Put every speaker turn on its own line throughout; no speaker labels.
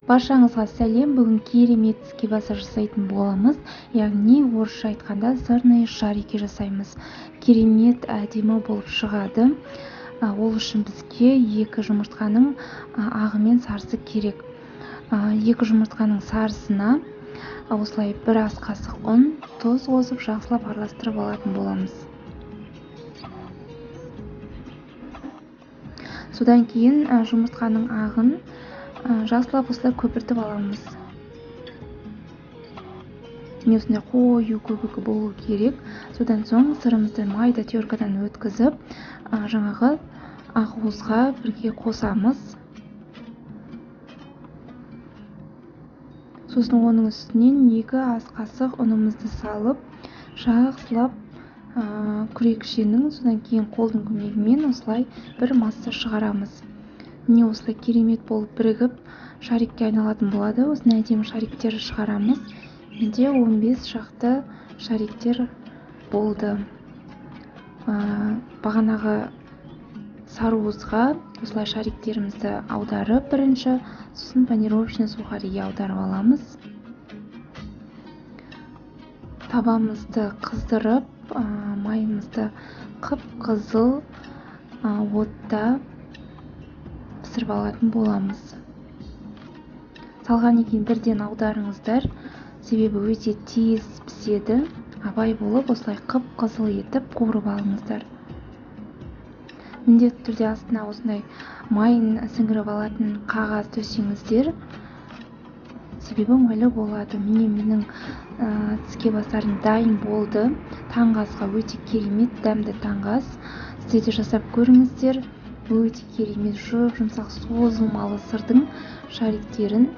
Баршаңызға сәлем. Бүгін керемет іске жасайтын боламыз. Яғни орысша айтқанда сырные шарики жасаймыз. Керемет әдемі болып шығады. Ол үшін бізге 2 жұмыртқаның ағы мен сарысы керек. 2 жұмыртқаның сарысына осылай 1 ас қасық ұн, тұз қосып жақсылап араластырып алатын боламыз. Содан кейін жұмыртқаның ағын жақсылап осылай көпіртіп аламыз. Осындай қою көбігі болу керек. Содан соң сырымызды майда теркадан өткізіп, жаңағы ақуызға бірге қосамыз. Сосын оның үстінен 2 ас қасық ұнымызды салып, жақсылап күрекшенің, содан кейін қолдың көмегімен осылай бір масса шығарамыз. Міне осылай керемет болып бірігіп, шарикке айналатын болады. Осындай әдемі шариктер шығарамыз. Менде 15 шақты шариктер болды. Бағанағы сарыуызға осылай шариктерімізді аударып бірінші, сосын панировочный сухариге аударып аламыз. Табамызды қыздырып, майымызды қып-қызыл отта пісіріп алатын боламыз. Салғаннан кейін бірден аударыңыздар, себебі өте тез піседі. Абай болып осылай қып-қызыл етіп қуырып алыңыздар. Міндетті түрде астына осындай майын сіңіріп алатын қағаз төсеңіздер, себебі ыңғайлы болады. Міне менің тіске басарым дайын болды. Таңғы асқа өте керемет дәмді таңғы ас. Сіздер де жасап көріңіздер. Өте керемет жұмсақ созылмалы сырдың шариктерін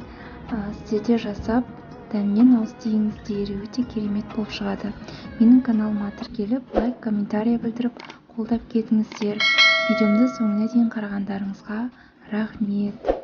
сіздер де жасап дәммен ауыз тиіңіздер. Өте керемет болып шығады. Менің каналыма тіркеліп, лайк, комментарий білдіріп, қолдап кетіңіздер. Видеомды соңына дейін қарағандарыңызға рахмет.